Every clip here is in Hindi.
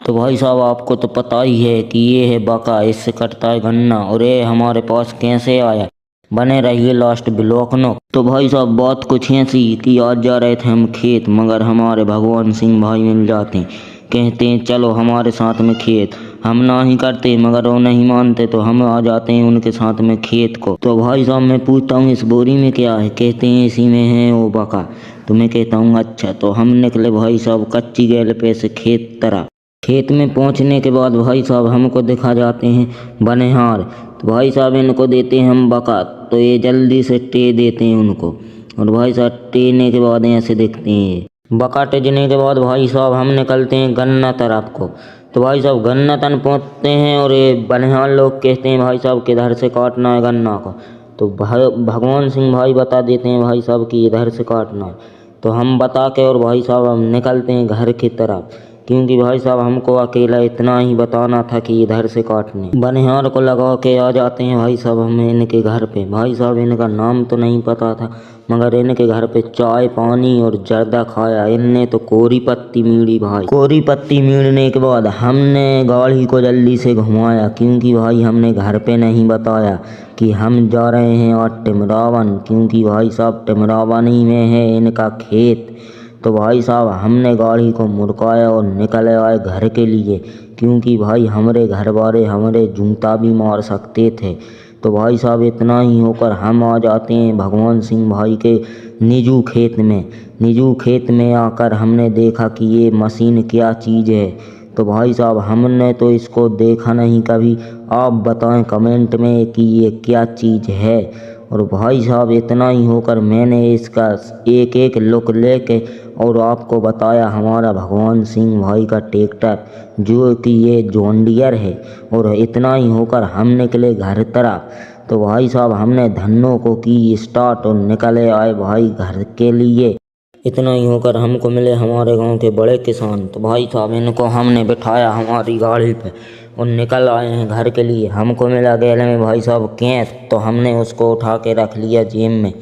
तो भाई साहब आपको तो पता ही है कि ये है बका, इससे कटता है गन्ना और ये हमारे पास कैसे आया। बने रहिए लास्ट ब्लॉक नो। तो भाई साहब बात कुछ ऐसी कि आज जा रहे थे हम खेत, मगर हमारे भगवान सिंह भाई मिल जाते हैं। कहते हैं चलो हमारे साथ में खेत। हम ना ही करते मगर वो नहीं मानते, तो हम आ जाते हैं उनके साथ में खेत को। तो भाई साहब मैं पूछता हूँ इस बोरी में क्या है। कहते हैं इसी में है वो बका। तो मैं कहता हूँ अच्छा। तो हम निकले भाई साहब कच्ची गैल पे से खेत तरह। खेत में पहुंचने के बाद भाई साहब हमको दिखा जाते हैं बनिहार। तो भाई साहब इनको देते हैं हम बका, तो ये जल्दी से टे देते हैं उनको। और भाई साहब टेने के बाद ऐसे देखते हैं बका। टेजने के बाद भाई साहब हम निकलते हैं गन्ना तरफ को। तो भाई साहब गन्ना तन पहुँचते हैं और ये बनिहार लोग कहते हैं भाई साहब किधर से काटना है गन्ना को। तो भगवान सिंह भाई बता देते हैं भाई साहब कि इधर से काटना है। तो हम बता के और भाई साहब हम निकलते हैं घर की तरफ, क्योंकि भाई साहब हमको अकेला इतना ही बताना था कि इधर से काटने। बनिहार को लगा के आ जाते हैं भाई साहब हमें इनके घर पे। भाई साहब इनका नाम तो नहीं पता था, मगर इनके घर पे चाय पानी और जर्दा खाया इनने तो कोरी पत्ती मीड़ी। भाई कोरी पत्ती मीड़ने के बाद हमने गाड़ी को जल्दी से घुमाया, क्योंकि भाई हमने घर पे नहीं बताया कि हम जा रहे हैं और टिमरावन, क्योंकि भाई साहब टिमरावन ही में है इनका खेत। तो भाई साहब हमने गाड़ी को मुड़काया और निकल आए घर के लिए, क्योंकि भाई हमारे घर वाले हमारे जूता भी मार सकते थे। तो भाई साहब इतना ही होकर हम आ जाते हैं भगवान सिंह भाई के निजू खेत में। निजू खेत में आकर हमने देखा कि ये मशीन क्या चीज़ है। तो भाई साहब हमने तो इसको देखा नहीं कभी। आप बताएं कमेंट में कि ये क्या चीज़ है। और भाई साहब इतना ही होकर मैंने इसका एक एक लुक लेके और आपको बताया हमारा भगवान सिंह भाई का ट्रैक्टर, जो कि ये जॉन डियर है। और इतना ही होकर हम निकले घर तरफ। तो भाई साहब हमने धन्नों को की स्टार्ट और निकले आए भाई घर के लिए। इतना ही होकर हमको मिले हमारे गांव के बड़े किसान। तो भाई साहब इनको हमने बिठाया हमारी गाड़ी पे और निकल आए हैं घर के लिए। हमको मिला गैले में भाई साहब कैंत, तो हमने उसको उठा के रख लिया जेब में।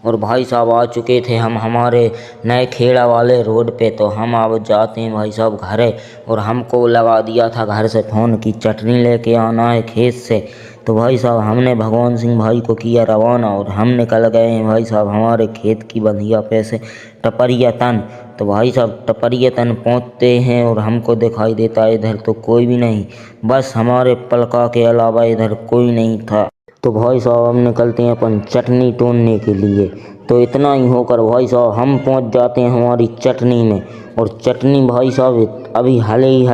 और भाई साहब आ चुके थे हम हमारे नए खेड़ा वाले रोड पे। तो हम अब जाते हैं भाई साहब घरे, और हमको लगा दिया था घर से फ़ोन की चटनी लेके आना है खेत से। तो भाई साहब हमने भगवान सिंह भाई को किया रवाना और हम निकल गए हैं भाई साहब हमारे खेत की बंधिया पे से टपरिया तन। तो भाई साहब टपरिया तन पहुँचते हैं और हमको दिखाई देता है इधर तो कोई भी नहीं, बस हमारे पलका के अलावा इधर कोई नहीं था। तो भाई साहब हम निकलते हैं अपन चटनी तोड़ने के लिए। तो इतना ही होकर भाई साहब हम पहुंच जाते हैं हमारी चटनी में। और चटनी भाई साहब अभी हाल ही